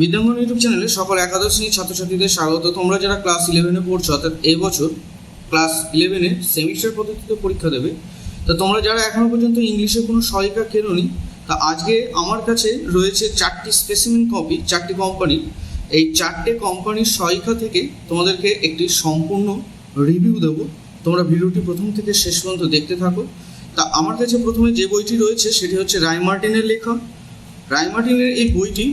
বিদ্যাঙ্গন YouTube চ্যানেলে সকল একাদশ শ্রেণীর ছাত্রছাত্রীদের স্বাগত। তোমরা যারা ক্লাস 11-এ পড়ছো, অর্থাৎ এবছর ক্লাস 11-এ সেমিস্টার পদ্ধতিতে পরীক্ষা দেবে, তা তোমরা যারা এখনও পর্যন্ত ইংলিশে কোনো সহায়িকা কেনোনি, তা আজকে আমার কাছে রয়েছে 4টি স্পেসিমেন কপি, 4টি কোম্পানির। এই 4টে কোম্পানির সহায়িকা থেকে তোমাদেরকে একটি সম্পূর্ণ রিভিউ দেবো। তোমরা ভিডিওটি প্রথম থেকে শেষ পর্যন্ত দেখতে থাকো। তা আমার কাছে প্রথমে যে বইটি রয়েছে সেটি হচ্ছে রায় মার্টিনের লেখা। রায় মার্টিনের এই বইটি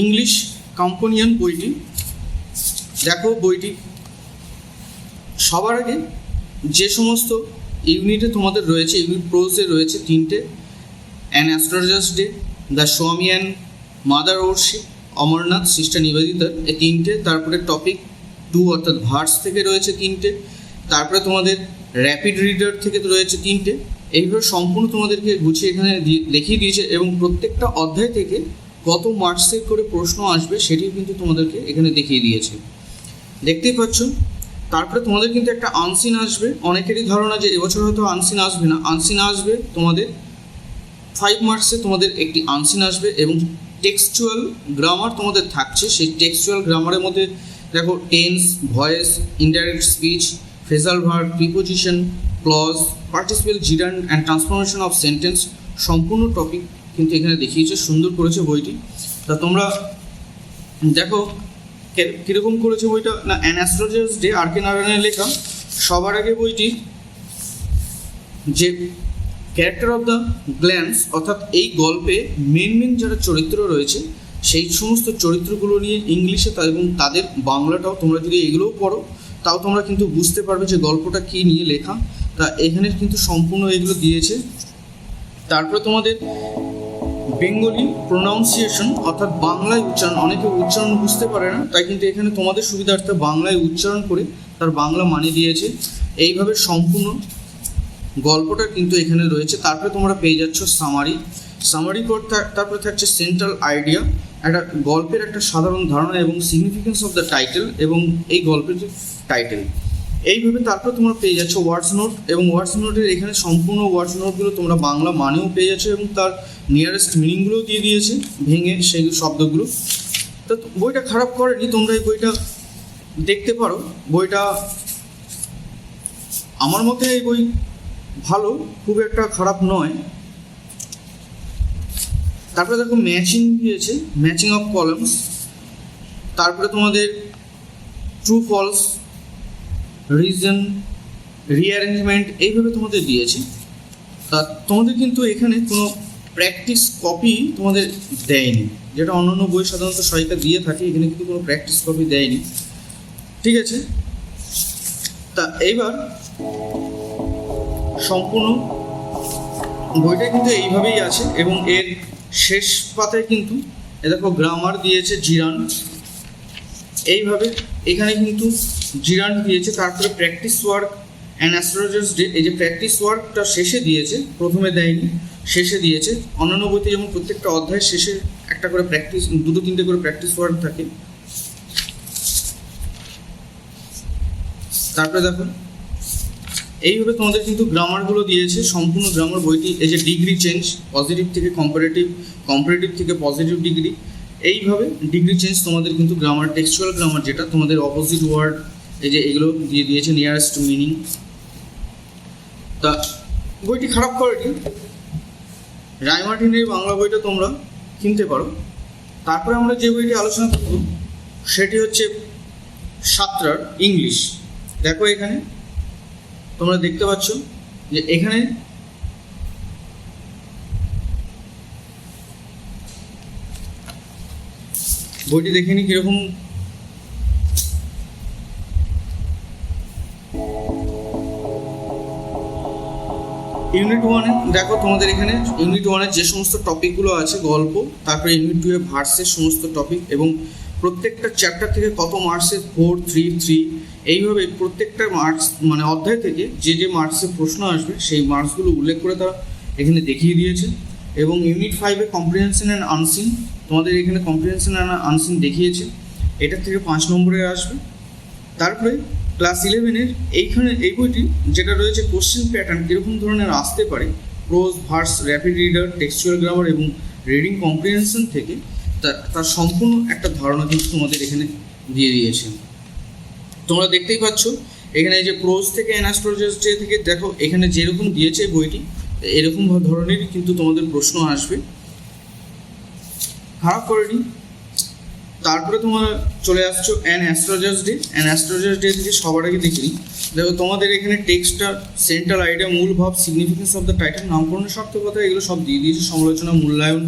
ইংলিশ কম্পেনিয়ন বইটি। দেখো বইটি সবার আগে যে সমস্ত ইউনিটে তোমাদের রয়েছে, ইউনিট প্রোজে রয়েছে 3টে, an astrologer's day, the Swami and mother worship, Amarnath, sister নিবেদিতার, এই 3টে। তারপরে টপিক 2 অর্থাৎ ভার্স থেকে রয়েছে 3টে। তারপরে তোমাদের র্যাপিড রিডার থেকে রয়েছে 3টে। এইভাবে সম্পূর্ণ তোমাদেরকে গুছিয়ে এখানে দেখিয়ে দিয়েছে এবং প্রত্যেকটা অধ্যায় থেকে কত মার্কসের করে প্রশ্ন আসবে সেটিও কিন্তু তোমাদেরকে এখানে দেখিয়ে দিয়েছে, দেখতেই পাচ্ছ। তারপরে তোমাদের কিন্তু একটা আনসিন আসবে। অনেকেরই ধারণা যে এবছর হয়তো আনসিন আসবে না, আনসিন আসবে তোমাদের 5 মার্কসে তোমাদের একটি আনসিন আসবে এবং টেক্সচুয়াল গ্রামার তোমাদের থাকছে। সেই টেক্সচুয়াল গ্রামারের মধ্যে দেখো tense, voice, indirect speech, phrasal verb, preposition, clause, participle, gerund and transformation of sentence, সম্পূর্ণ টপিক কিন্তু এখানে দেখিয়েছে, সুন্দর করেছে বইটি। তা তোমরা দেখো কীরকম করেছে বইটা। না, অ্যান অ্যাস্ট্রোলজার্স ডে, আর কে নারায়ণের লেখা। সবার আগে বইটি যে ক্যারেক্টার অফ দ্য গ্ল্যান্স, অর্থাৎ এই গল্পে মেন যারা চরিত্র রয়েছে সেই সমস্ত চরিত্রগুলো নিয়ে ইংলিশে এবং তাদের বাংলাটাও তোমরা যদি এগুলোও পড়ো তাও তোমরা কিন্তু বুঝতে পারবে যে গল্পটা কী নিয়ে লেখা। তা এখানে কিন্তু সম্পূর্ণ এগুলো দিয়েছে। তারপরে তোমাদের বেঙ্গলি প্রোনাউন্সিয়েশন, অর্থাৎ বাংলায় উচ্চারণ। অনেকে উচ্চারণ বুঝতে পারে না, তাই কিন্তু এখানে তোমাদের সুবিধার্থে বাংলায় উচ্চারণ করে তার বাংলা মানে দিয়েছে। এইভাবে সম্পূর্ণ গল্পটা কিন্তু এখানে রয়েছে। তারপরে তোমরা পেয়ে যাচ্ছ সামারি পর তারপরে থাকছে সেন্ট্রাল আইডিয়া, একটা গল্পের একটা সাধারণ ধারণা এবং সিগনিফিকেন্স অফ দ্য টাইটেল এবং এই গল্পের যে টাইটেল। এইভাবে তারপর তোমরা পেয়ে যাচ্ছ ওয়ার্ডস নোট, এবং ওয়ার্ডস নোটের এখানে সম্পূর্ণ ওয়ার্ডস নোটগুলো তোমরা বাংলা মানেও পেয়ে যাচ্ছ এবং তার নিয়ারেস্ট মিনিংগুলোও দিয়ে দিয়েছে ভেঙে সেই শব্দগুলো। তো বইটা খারাপ করেনি, তোমরা এই বইটা দেখতে পারো। বইটা আমার মতে এই বই ভালো, খুব একটা খারাপ নয়। তারপরে দেখো ম্যাচিং দিয়েছে, ম্যাচিং অফ কলামস। তারপরে তোমাদের ট্রু ফলস, রিজন, রিঅ্যারেঞ্জমেন্ট, এইভাবে তোমাদের দিয়েছে। তা তোমাদের কিন্তু এখানে কোনো প্র্যাকটিস কপি তোমাদের দেয়নি, যেটা অন্যান্য বই সাধারণত সহায়িকা দিয়ে থাকে। এখানে কিন্তু কোনো প্র্যাকটিস কপি দেয়নি, ঠিক আছে। তা এইবার সম্পূর্ণ বইটা কিন্তু এইভাবেই আছে এবং এর শেষ পাতায় কিন্তু দেখো গ্রামার দিয়েছে, জিরান্ড, এইভাবে এখানে কিন্তু জিরান্ড দিয়েছে। তারপরে practice work and astrologers day, এই যে প্র্যাকটিস ওয়ার্কটা শেষে দিয়েছে, প্রথমে দেয়নি, শেষে দিয়েছে। অন্যান্য বইতে যেমন প্রত্যেকটা অধ্যায়ের শেষে একটা করে প্র্যাকটিস, 2-3টে করে প্র্যাকটিস ওয়ার্ক থাকে। তারপরে দেখো এইভাবে তোমাদের কিন্তু গ্রামারগুলো দিয়েছে, সম্পূর্ণ গ্রামার বইটি। এই যে ডিগ্রি চেঞ্জ, পজিটিভ থেকে কম্পারেটিভ, কম্পারেটিভ থেকে পজিটিভ ডিগ্রি, এইভাবে ডিগ্রি চেঞ্জ তোমাদের কিন্তু গ্রামার, টেক্সচুয়াল গ্রামার যেটা তোমাদের অপোজিট ওয়ার্ড, এই যে এগুলো দিয়ে দিয়েছে, নিয়ারেস্ট মিনিং। তা বইটি খারাপ করেনি। রায় মার্টিনের বাংলা বইটা তোমরা কিনতে পারো। তারপরে আমরা যে বইটি আলোচনা করব সেটি হচ্ছে সাঁতরার ইংলিশ। দেখো এখানে তোমরা দেখতে পাচ্ছ যে এখানে বইটি দেখে নি কিরকম। ইউনিট 1-এ দেখো তোমাদের এখানে ইউনিট 1-এর যে সমস্ত টপিকগুলো আছে, গল্প, তারপরে ইউনিট 2-এ ভার্সের সমস্ত টপিক এবং প্রত্যেকটা চ্যাপ্টার থেকে কত মার্কসের 4, 3, 3, এইভাবে প্রত্যেকটা মার্কস মানে অধ্যায় থেকে যে যে মার্কসের প্রশ্ন আসবে সেই মার্কসগুলো উল্লেখ করে তারা এখানে দেখিয়ে দিয়েছে। এবং ইউনিট 5-এ কম্প্রিহেনশন অ্যান্ড আনসিন, তোমাদের এখানে কম্প্রিহেনশন অ্যান্ড আনসিন দেখিয়েছে, এটার থেকে 5 নম্বরে আসবে। তারপরে ক্লাস 11-এর এইখানে এই বইটি যেটা রয়েছে কোশ্চেন প্যাটার্ন কীরকম ধরনের আসতে পারে, pros, verse, rapid reader, textual grammar এবং রিডিং কম্প্রিহেনশন থেকে তার সম্পূর্ণ একটা ধারণা কিন্তু তোমাদের এখানে দিয়ে দিয়েছে। তোমরা দেখতেই পাচ্ছ এখানে যে প্রোজ থেকে অ্যান অ্যাস্ট্রোলজার্স ডে থেকে দেখো এখানে যেরকম দিয়েছে বইটি এরকম ধরনেরই কিন্তু তোমাদের প্রশ্ন আসবে, খারাপ করেনি। তারপরে তোমরা চলে আসছো an astrologer's day. An astrologer's day থেকে সবার আগে দেখি দেখো তোমাদের এখানে টেক্সটটা, সেন্ট্রাল আইডিয়া, মূল ভাব, সিগনিফিকেন্স অফ দ্য টাইটেল, নামকরণের সার্থকতা, এগুলো সব দিয়ে দিয়েছে, সমালোচনা, মূল্যায়ন।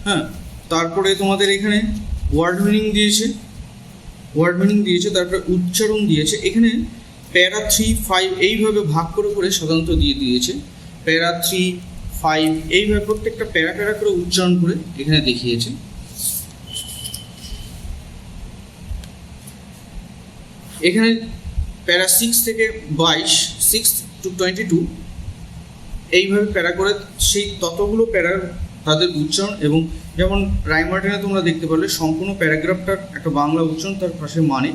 হ্যাঁ, তারপরে তোমাদের এখানে ওয়ার্ড মিনিং দিয়েছে, তারপরে উচ্চারণ দিয়েছে। এখানে প্যারা 3, 5 এইভাবে ভাগ করে করে সাধারণত দিয়ে দিয়েছে। প্যারা 3, 5 এইভাবে প্রত্যেকটা প্যারা করে উচ্চারণ করে এখানে দেখিয়েছে। এখানে প্যারা 6 থেকে 22, 6 to 22 এইভাবে প্যারা করে সেই ততগুলো প্যারার তাদের উচ্চারণ, এবং যেমন রাইমার্টিনে তোমরা দেখতে পারলে সম্পূর্ণ প্যারাগ্রাফটার একটা বাংলা উচ্চারণ তার পাশে মানে,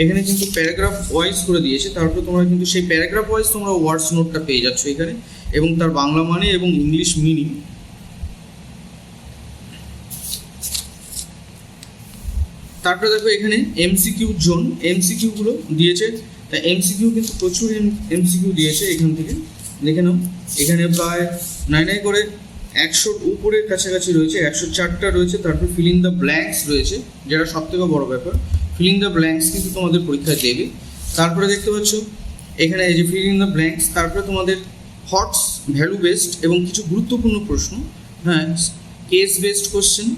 এখানে কিন্তু প্যারাগ্রাফ ওয়াইজ করে দিয়েছে। তারপরে তোমরা কিন্তু সেই প্যারাগ্রাফ ওয়াইজ তোমরা ওয়ার্ডস নোটটা পেয়ে যাচ্ছ এখানে, এবং তার বাংলা মানে এবং ইংলিশ মিনিং। তারপরে দেখো এখানে এমসিকিউ জোন, এমসিকিউগুলো দিয়েছে। তা এমসিকিউ কিন্তু প্রচুর এমসিকিউ দিয়েছে এখান থেকে দেখে নাও। এখানে প্রায় 9 করে 100-র উপরে কাছাকাছি রয়েছে, 104টা রয়েছে। তারপর ফিলিং দ্য ব্ল্যাঙ্কস রয়েছে, যেটা সবথেকে বড় ব্যাপার। ফিলিং দ্য ব্ল্যাঙ্কস কিন্তু তোমাদের পরীক্ষায় দেবে। তারপরে দেখতে পাচ্ছ এখানে এই যে ফিলিং দ্য ব্ল্যাঙ্কস, তারপরে তোমাদের হটস, ভ্যালু বেসড এবং কিছু গুরুত্বপূর্ণ প্রশ্ন, হ্যাঁ, কেস বেসড কোশ্চেন,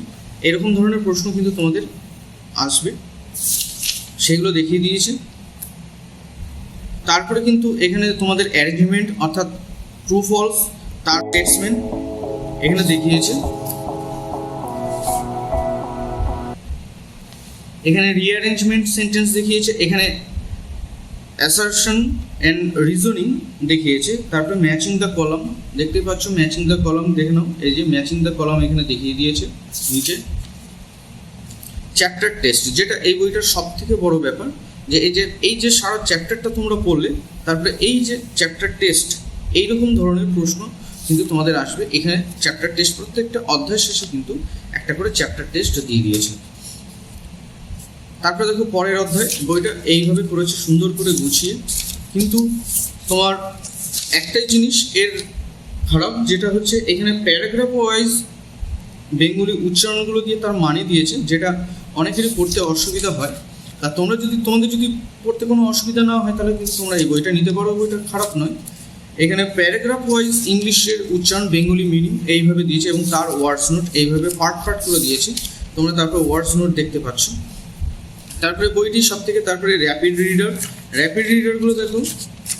এরকম ধরনের প্রশ্ন কিন্তু তোমাদের আসবে, সেগুলো দেখিয়ে দিয়েছে। তারপরে কিন্তু এখানে তোমাদের অ্যারেঞ্জমেন্ট অর্থাৎ ট্রু ফলস, তার স্টেটসমেন্ট এখানে দেখিয়েছে। এখানে রিঅ্যারেঞ্জমেন্ট সেন্টেন্স দেখিয়েছে, এখানে অ্যাসারশন অ্যান্ড রিজনিং দেখিয়েছে। তারপরে ম্যাচিং দ্য কলাম দেখতে পাচ্ছ, ম্যাচিং দ্য কলাম দেখে নাও, এই যে ম্যাচিং দ্য কলাম এখানে দেখিয়ে দিয়েছে নিচে। চ্যাপ্টার টেস্ট, যেটা এই বইটার সব থেকে বড় ব্যাপার, যে এই যে সারা চ্যাপ্টারটা তোমরা পড়লে তারপরে এই যে চ্যাপ্টার টেস্ট, এইরকম ধরনের প্রশ্ন কিন্তু তোমাদের আসবে এখানে। চ্যাপ্টার টেস্ট প্রত্যেকটা অধ্যায় শেষে কিন্তু একটা করে চ্যাপ্টার টেস্ট দিয়ে দিয়েছে। তারপরে দেখো পরের অধ্যায়, বইটা এইভাবে করেছে সুন্দর করে গুছিয়ে, কিন্তু তোমার একটাই জিনিস এর খারাপ, যেটা হচ্ছে এখানে প্যারাগ্রাফ ওয়াইজ বেঙ্গলি উচ্চারণগুলো দিয়ে তার মানে দিয়েছে, যেটা অনেকেরই পড়তে অসুবিধা হয়। আর তোমাদের যদি পড়তে কোনো অসুবিধা না হয় তাহলে কিন্তু তোমরা এই বইটা নিতে পারো, বইটা খারাপ নয়। এখানে প্যারাগ্রাফ ওয়াইজ ইংলিশের উচ্চারণ, বেঙ্গলি মিনিং এইভাবে দিয়েছে, এবং তার ওয়ার্ডস নোট এইভাবে পার্ট করে দিয়েছে। তোমরা তারপরে ওয়ার্ডস নোট দেখতে পাচ্ছ। তারপরে বইটি সব থেকে তারপরে র্যাপিড রিডারগুলো দেখো,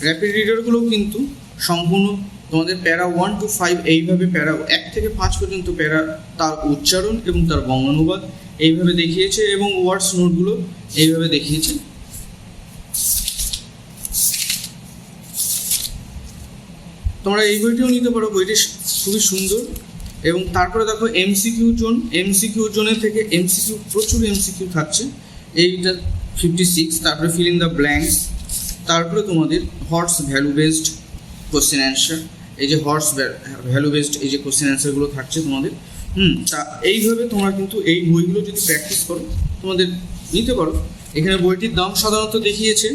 র্যাপিড রিডারগুলোও কিন্তু সম্পূর্ণ তোমাদের প্যারা 1 to 5 এইভাবে, প্যারা 1 থেকে 5 পর্যন্ত প্যারা তার উচ্চারণ এবং তার বঙ্গানুবাদ এইভাবে দেখিয়েছে, এবং ওয়ার্ডস নোটগুলো এইভাবে দেখিয়েছে। তোমরা এই বইটিও নিতে পারো, বইটি খুবই সুন্দর। এবং তারপরে দেখো এমসিকিউ জোনের থেকে প্রচুর এমসিকিউ থাকছে, এইটা 56। তারপরে ফিলিং দ্য ব্ল্যাঙ্কস, তারপরে তোমাদের হটস ভ্যালু বেসড কোশ্চেন অ্যান্সার, এই যে হটস ভ্যালু বেসড এই যে কোশ্চেন অ্যান্সারগুলো থাকছে তোমাদের। তা এইভাবে তোমরা কিন্তু এই বইগুলো যদি প্র্যাকটিস করো তোমাদের নিতে পারো। এখানে বইটির দাম সাধারণত দেখিয়েছে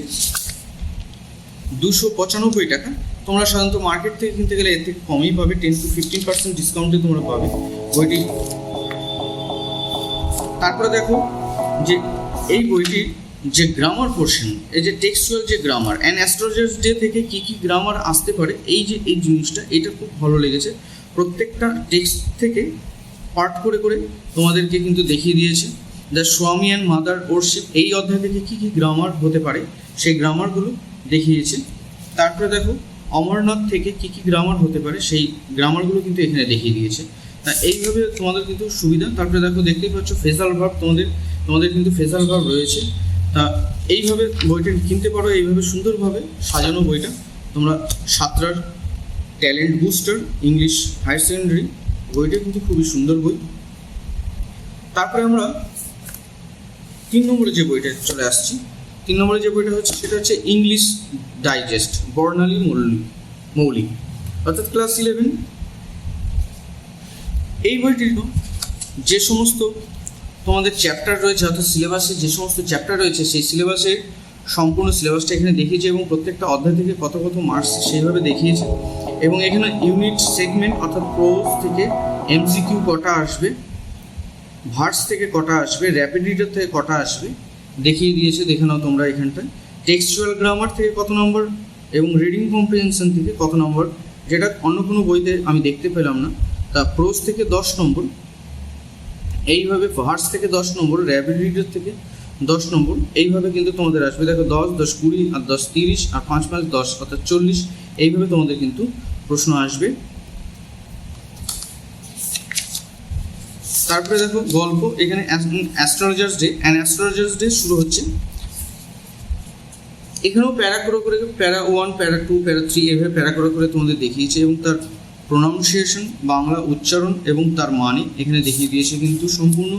295 টাকা। তোমরা সাধারণত মার্কেট থেকে কিনতে গেলে এর থেকে কমই পাবে, 10 to 15% ডিসকাউন্টে তোমরা পাবে বইটি। তারপরে দেখো যে এই বইটির যে গ্রামার পোর্শন, এই যে টেক্সচুয়াল যে গ্রামার, অ্যান অ্যাস্ট্রোলজার্স ডে থেকে কী কী গ্রামার আসতে পারে, এই যে এই জিনিসটা, এটা খুব ভালো লেগেছে। প্রত্যেকটা টেক্সট থেকে পার্ট করে করে তোমাদেরকে কিন্তু দেখিয়ে দিয়েছে। The Swami and mother worship, এই অধ্যায় থেকে কী কী গ্রামার হতে পারে সেই গ্রামারগুলো দেখিয়েছে। তারপরে দেখো অমরনাথ থেকে কী কী গ্রামার হতে পারে সেই গ্রামারগুলো কিন্তু এখানে দেখিয়ে দিয়েছে। তা এইভাবে তোমাদের কিন্তু সুবিধা। তারপরে দেখো দেখতেই পাচ্ছ ফ্রেজাল ভার্ব, তোমাদের কিন্তু ফ্রেজাল ভার্ব রয়েছে। তা এইভাবে বইটা কিনতে পারো, এইভাবে সুন্দরভাবে সাজানো বইটা। তোমরা সাঁতরার talent booster English higher secondary, বইটা কিন্তু খুবই সুন্দর বই। তারপরে আমরা 3 নম্বরে যে বইটা চলে আসছি, 3 নম্বরে যে বইটা হচ্ছে সেটা হচ্ছে ইংলিশ ডাইজেস্ট বর্ণালী মৌলিক, অর্থাৎ ক্লাস 11। এই বইটির যে সমস্ত তোমাদের চ্যাপ্টার রয়েছে, অর্থাৎ সিলেবাসে যে সমস্ত চ্যাপ্টার রয়েছে সেই সিলেবাসের সম্পূর্ণ সিলেবাসটা এখানে দেখিয়েছে এবং প্রত্যেকটা অধ্যায় থেকে কত কত মার্কস সেইভাবে দেখিয়েছে। এবং এখানে ইউনিট সেগমেন্ট অর্থাৎ প্রোজ থেকে এমসিকিউ কটা আসবে, ভার্স থেকে কটা আসবে, র্যাপিড রিডার থেকে কটা আসবে দেখিয়ে দিয়েছে। দেখে নাও তোমরা এখানটায়। টেক্সচুয়াল গ্রামার থেকে কত নম্বর এবং রিডিং কম্প্রিহেনশন থেকে কত নম্বর, যেটা অন্য কোনো বইতে আমি দেখতে পেলাম না। তা প্রোজ থেকে 10 নম্বর, এইভাবে ভার্স থেকে 10 নম্বর, র্যাপিড রিডার থেকে 10 নম্বর, এইভাবে কিন্তু তোমাদের আসবে। দেখো 10, 10, 20 আর 10, 30 আর 5, 5, 10 অর্থাৎ 40, এইভাবে তোমাদের কিন্তু প্রশ্ন আসবে। তারপরে দেখো গল্প, এখানে astrologers day and astrologers day শুরু হচ্ছে। এখানেও প্যারা করে প্যারা 1, প্যারা 2, প্যারা 3 এভাবে প্যারা করে তোমাদের দেখিয়েছে এবং তার প্রোনাউন্সিয়েশন, বাংলা উচ্চারণ এবং তার মানে এখানে দেখিয়ে দিয়েছে। কিন্তু সম্পূর্ণ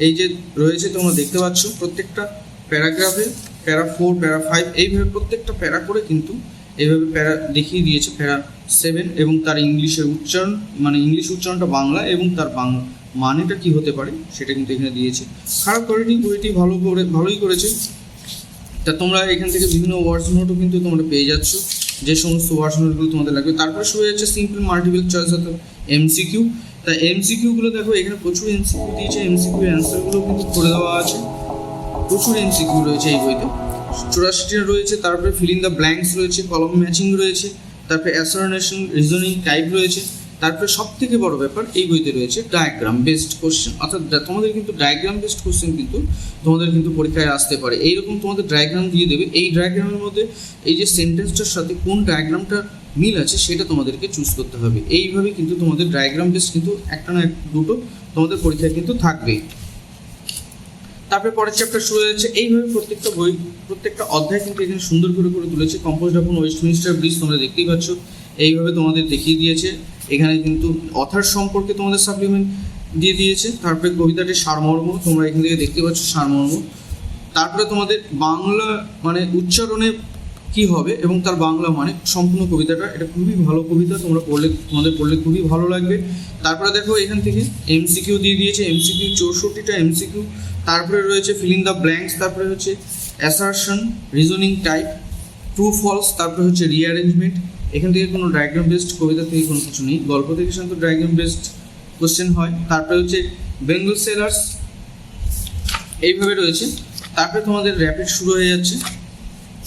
এই যে রয়েছে তোমরা দেখতে পাচ্ছ প্রত্যেকটা প্যারাগ্রাফে প্যারা 4, প্যারা 5 এইভাবে প্রত্যেকটা প্যারা করে কিন্তু এইভাবে প্যারা দেখিয়ে দিয়েছে। প্যারা 7 এবং তার ইংলিশের উচ্চারণ, মানে ইংলিশ উচ্চারণটা বাংলা এবং তার বাংলা মানেটা কি হতে পারে সেটা কিন্তু এখানে দিয়েছে। খারাপ করেনি, বইটি ভালোই করেছে। তা তোমরা এখান থেকে বিভিন্ন ওয়ার্ডস নোটও কিন্তু তোমরা পেয়ে যাচ্ছ, যে সমস্ত ওয়ার্ডস নোটগুলো তোমাদের লাগবে। তারপরে শুরু হয়ে যাচ্ছে সিম্পল মাল্টিপল চয়েস অর্থাৎ এমসিকিউ। তা এমসিকিউগুলো দেখো এখানে প্রচুর এমসিকিউ দিয়েছে, এমসিকিউ অ্যান্সারগুলো কিন্তু করে দেওয়া আছে। প্রচুর এমসিকিউ রয়েছে এই বইতে, 84টা রয়েছে। তারপরে ফিল ইন দ্য ব্ল্যাঙ্কস রয়েছে, কলম ম্যাচিং রয়েছে, তারপরে অ্যাসারনেশন, রিজনিং টাইপ রয়েছে। তারপরে সব থেকে বড় ব্যাপার এই বইতে রয়েছে ডায়াগ্রাম বেসড কোশ্চেন, অর্থাৎ তোমাদের কিন্তু ডায়াগ্রাম বেসড কোশ্চেন কিন্তু তোমাদের কিন্তু পরীক্ষায় আসতে পারে। এইরকম তোমাদের ডায়াগ্রাম দিয়ে দেবে, এই ডায়াগ্রামের মধ্যে এই যে সেন্টেন্সটার সাথে কোন ডায়াগ্রামটা মিল আছে সেটা তোমাদেরকে চুজ করতে হবে। এইভাবে কিন্তু তোমাদের ডায়াগ্রাম বেসড কিন্তু একটা না দুটো তোমাদের পরীক্ষায় কিন্তু থাকবে। তারপরে পরের চ্যাপ্টার শুরু হয়েছে। এইভাবে প্রত্যেকটা বই, প্রত্যেকটা অধ্যায় কিন্তু এখানে সুন্দর করে তুলেছে। কম্পোজড অফ ওয়েস্টমিনস্টার ব্রিজ তোমরা দেখতেই পাচ্ছ, এইভাবে তোমাদের দেখিয়ে দিয়েছে। এখানে কিন্তু অথার সম্পর্কে তোমাদের সাপ্লিমেন্ট দিয়ে দিয়েছে। তারপরে কবিতাটির সারমর্ম তোমরা এখান থেকে দেখতে পাচ্ছ, সারমর্ম। তারপরে তোমাদের বাংলা মানে উচ্চারণে কি হবে এবং তার বাংলা মানে সম্পূর্ণ কবিতাটা, এটা খুবই ভালো কবিতা, তোমরা তোমাদের পড়লে খুবই ভালো লাগবে। তারপরে দেখো এখান থেকে এমসিকিউ দিয়ে দিয়েছে, এমসিকিউ 64টা এমসিকিউ। তারপরে রয়েছে ফিল ইন দ্য ব্ল্যাঙ্কস, তারপরে হচ্ছে assertion, reasoning type, true false, তারপরে হচ্ছে রিঅ্যারেঞ্জমেন্ট। এখান থেকে কোনো ডায়াগ্রাম বেসড কবিতা থেকে কোনো কিছু নেই, গল্প থেকে সাধারণত ডায়াগ্রাম বেসড কোশ্চেন হয়। তারপরে হচ্ছে বেঙ্গল সেলার্স, এইভাবে রয়েছে। তারপরে তোমাদের র্যাপিড শুরু হয়ে যাচ্ছে।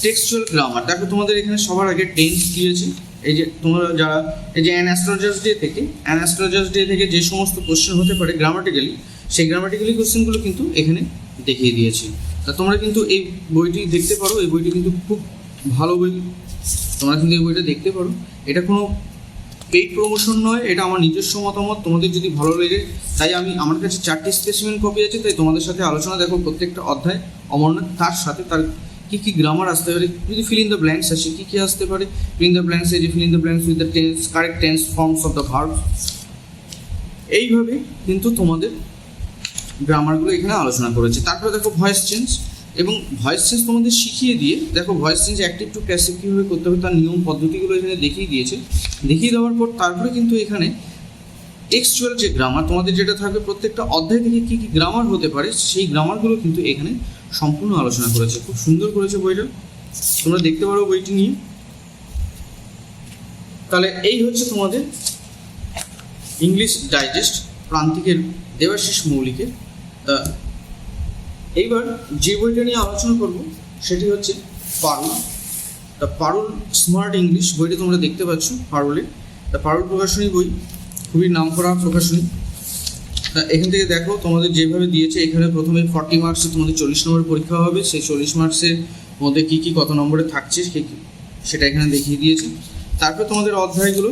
টেক্সচুয়াল গ্রামার দেখো তোমাদের এখানে সবার আগে টেন্স দিয়েছে। এই যে তোমরা যারা এই যে অ্যান অ্যাস্ট্রোলজার্স ডে থেকে যে সমস্ত কোশ্চেন হতে পারে গ্রামাটিক্যালি, সেই গ্রামাটিক্যালি কোশ্চেনগুলো কিন্তু এখানে দেখিয়ে দিয়েছি। তা তোমরা কিন্তু এই বইটি দেখতে পারো, এই বইটি কিন্তু খুব ভালো বই, তোমরা কিন্তু এই বইটা দেখতে পারো। এটা কোনো পেইড প্রমোশন নয়, এটা আমার নিজস্ব মতামত। তোমাদের যদি ভালো লাগে, তাই আমার কাছে 4টি স্পেসিমেন কপি আছে, তাই তোমাদের সাথে আলোচনা। দেখো প্রত্যেকটা অধ্যায় অমরনাথ, তার সাথে তার কী গ্রামার আসতে পারে, যদি ফিল ইন দ্য ব্ল্যাঙ্কস আসে কী আসতে পারে। ফিল ইন দ্য ব্ল্যাঙ্কস, এই যে fill in the blanks with the tense, correct tense forms of the verb, এইভাবে কিন্তু তোমাদের গ্রামারগুলো এখানে আলোচনা করেছে। তারপরে দেখো ভয়েস চেঞ্জ, এবং ভয়েস চেঞ্জ তোমাদের শিখিয়ে দিয়ে দেখো voice change active to passive কীভাবে করতে হবে তার নিয়ম পদ্ধতিগুলো এখানে দেখিয়ে দিয়েছে। দেখিয়ে দেওয়ার পর তারপরে কিন্তু এখানে টেক্সচুয়াল যে গ্রামার তোমাদের যেটা থাকবে, প্রত্যেকটা অধ্যায় থেকে কী গ্রামার হতে পারে সেই গ্রামারগুলো কিন্তু এখানে সম্পূর্ণ আলোচনা করেছে। খুব সুন্দর করেছে বইটা, তোমরা দেখতে পারো বইটি নিয়ে। তাহলে এই হচ্ছে তোমাদের ইংলিশ ডাইজেস্ট প্রান্তিকের দেবাশিস মৌলিকের। তা এইবার যে বইটা নিয়ে আলোচনা করব সেটি হচ্ছে পারুল। তা পারুল স্মার্ট ইংলিশ বইটা তোমরা দেখতে পাচ্ছ পারুলে। তা পারুল প্রকাশনী বই, খুবই নামকরা প্রকাশনী। তা এখান থেকে দেখো তোমাদের যেভাবে দিয়েছে, এখানে প্রথমে 40 মার্কসে তোমাদের 40 নম্বরের পরীক্ষা হবে। সেই 40 মার্কসের মধ্যে কী কত নম্বরে থাকছে সেটা এখানে দেখিয়ে দিয়েছে। তারপরে তোমাদের অধ্যায়গুলো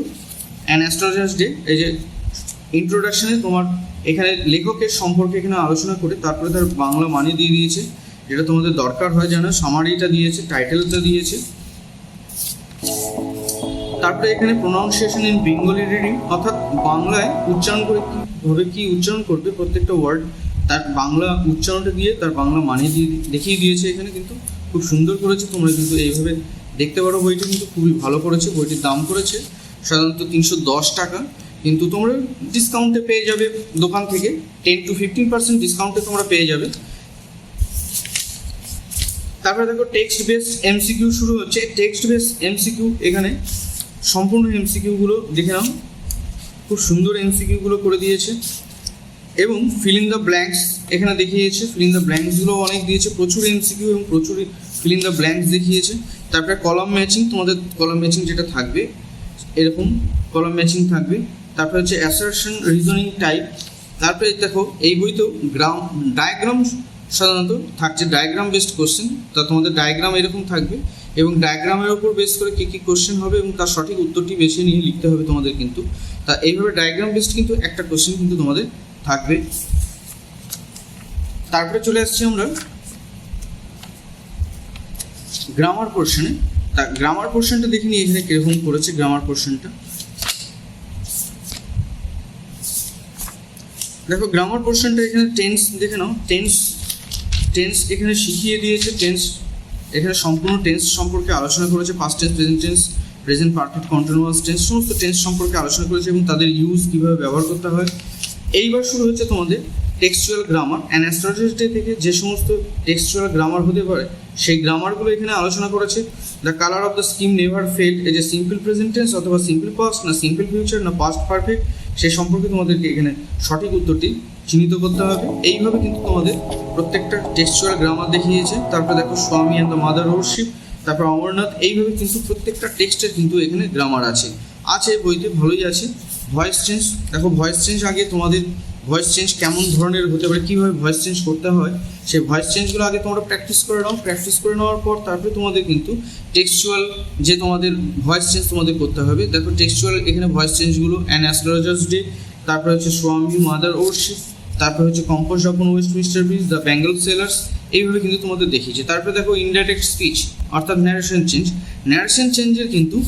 অ্যান অ্যাস্ট্রোলজার্স ডে, এই যে ইন্ট্রোডাকশনে তোমার এখানে লেখকের সম্পর্কে এখানে আলোচনা করে তারপরে তার বাংলা মানে দিয়ে দিয়েছে, যেটা তোমাদের দরকার হয় যেন। সামারিটা দিয়েছে, টাইটেলটা দিয়েছে। তারপরে এখানে প্রোনাউন্সিয়েশন ইন বেঙ্গলি রিডিং, অর্থাৎ বাংলায় উচ্চারণ করে কীভাবে কী উচ্চারণ করবে প্রত্যেকটা ওয়ার্ড, তার বাংলা উচ্চারণটা দিয়ে তার বাংলা মানে দিয়ে দেখিয়ে দিয়েছে। এখানে কিন্তু খুব সুন্দর করেছে, তোমরা কিন্তু এইভাবে দেখতে পারো। বইটি কিন্তু খুবই ভালো করেছে। বইটির দাম করেছে সাধারণত 310 টাকা, কিন্তু তোমরা ডিসকাউন্টে পেয়ে যাবে দোকান থেকে 10 to 15% ডিসকাউন্টে তোমরা পেয়ে যাবে। তারপরে দেখো টেক্সট বেসড এমসিকিউ শুরু হচ্ছে। টেক্সট বেসড এমসিকিউ, এখানে সম্পূর্ণ এমসিকিউগুলো দেখে নাও, খুব সুন্দর এমসিকিউগুলো করে দিয়েছে এবং ফিল ইন দ্য ব্ল্যাঙ্কস এখানে দেখিয়েছে। ফিল ইন দ্য ব্ল্যাঙ্কসগুলো অনেক দিয়েছে, প্রচুর এমসিকিউ এবং প্রচুর ফিল ইন দ্য ব্ল্যাঙ্কস দেখিয়েছে। তারপরে কলাম ম্যাচিং, তোমাদের কলাম ম্যাচিং যেটা থাকবে এরকম কলাম ম্যাচিং থাকবে। তারপরে হচ্ছে অ্যাসারশন রিজনিং টাইপ। তারপরে দেখো এই বইতেও ডায়াগ্রাম সাধারণত থাকছে, ডায়াগ্রাম বেসড কোশ্চেন। তা তোমাদের ডায়াগ্রাম এরকম থাকবে এবং ডায়াগ্রামের উপর বেস করে কী কী কোশ্চেন হবে এবং তার সঠিক উত্তরটি বেছে নিয়ে লিখতে হবে তোমাদের কিন্তু। তা এইভাবে ডায়াগ্রাম বেসড কিন্তু একটা কোশ্চেন কিন্তু তোমাদের থাকবে। তারপরে চলে আসছি আমরা গ্রামার পোর্শনে। তা গ্রামার পোর্শনটা দেখে নিই এখানে কীরকম করেছে গ্রামার পোর্শনটা। দেখো গ্রামার পোর্শনটা এখানে টেন্স দেখে নাও, টেন্স এখানে শিখিয়ে দিয়েছে। টেন্স এখানে সম্পূর্ণ টেন্স সম্পর্কে আলোচনা করেছে, past tense, present tense, present perfect, continuous tense, সমস্ত টেন্স সম্পর্কে আলোচনা করেছে এবং তাদের ইউজ কীভাবে ব্যবহার করতে হয়। এইবার শুরু হচ্ছে তোমাদের textual grammar. An astrology day থেকে যে সমস্ত টেক্সচুয়াল গ্রামার হতে পারে সেই গ্রামারগুলো এখানে আলোচনা করেছে। The colour of the scheme never failed, এই যে সিম্পল প্রেজেন্ট টেন্স অথবা সিম্পল পাস্ট না সিম্পল ফিউচার না পাস্ট পারফেক্ট, সেই সম্পর্কে তোমাদেরকে এখানে সঠিক উত্তরটি চিহ্নিত করতে হবে। এইভাবে কিন্তু তোমাদের প্রত্যেকটা টেক্সচুয়াল গ্রামার দেখিয়েছে। তারপরে দেখো স্বামী অ্যান্ড দ্য মাদার ওরশিপ, তারপর অমরনাথ, এইভাবে কিন্তু প্রত্যেকটা টেক্সটের কিন্তু এখানে গ্রামার আছে বইতে ভালোই আছে। ভয়েস চেঞ্জ, দেখো ভয়েস চেঞ্জ আগে তোমাদের ভয়েস চেঞ্জ কেমন ধরনের হতে পারে, কীভাবে ভয়েস চেঞ্জ করতে হয়, সেই ভয়েস চেঞ্জগুলো আগে তোমরা প্র্যাকটিস করে নাও। প্র্যাকটিস করে নেওয়ার পর তারপরে তোমাদের কিন্তু টেক্সচুয়াল যে তোমাদের ভয়েস চেঞ্জ তোমাদের করতে হবে। দেখো টেক্সচুয়াল এখানে ভয়েস চেঞ্জগুলো অ্যান অ্যাস্ট্রোলজার্স ডে, তারপরে হচ্ছে স্বামী মাদার ওরশিপ, তারপরে হচ্ছে compose of Westminster bridge, the Bengal sailors, এইভাবে কিন্তু তোমাদের দেখিয়েছে। তারপরে দেখো ইনডাইরেক্ট স্পিচ অর্থাৎ ন্যারেশন চেঞ্জ। ন্যারেশন চেঞ্জের কিন্তু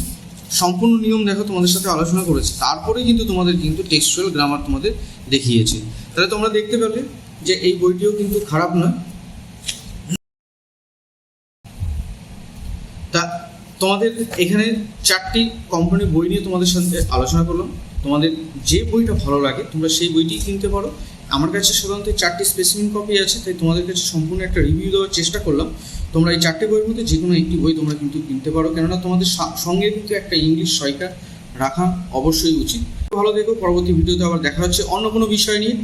সম্পূর্ণ নিয়ম দেখো তোমাদের সাথে আলোচনা করেছে, তারপরে কিন্তু তোমাদের কিন্তু টেক্সচুয়াল গ্রামার তোমাদের দেখিয়েছে। তাহলে তোমরা দেখতে পাবে যে এই বইটিও কিন্তু খারাপ নয়। তা তোমাদের এখানে 4টি কোম্পানির বই নিয়ে তোমাদের সাথে আলোচনা করলাম। তোমাদের যে বইটা ভালো লাগে তোমরা সেই বইটি কিনতে পারো। আমার কাছে সাধারণত 4টি স্পেসিমেন কপি আছে, তাই তোমাদের কাছে সম্পূর্ণ একটা রিভিউ দেওয়ার চেষ্টা করলাম। তোমরা এই 4টি বইয়ের মধ্যে যে কোনো একটি বই তোমরা কিন্তু কিনতে পারো, কেননা তোমাদের সঙ্গে কিন্তু একটা ইংলিশ সহায়িকা রাখা অবশ্যই উচিত। ভালো দেখো, পরবর্তী ভিডিওতে আবার দেখা হচ্ছে অন্য কোনো বিষয় নিয়ে।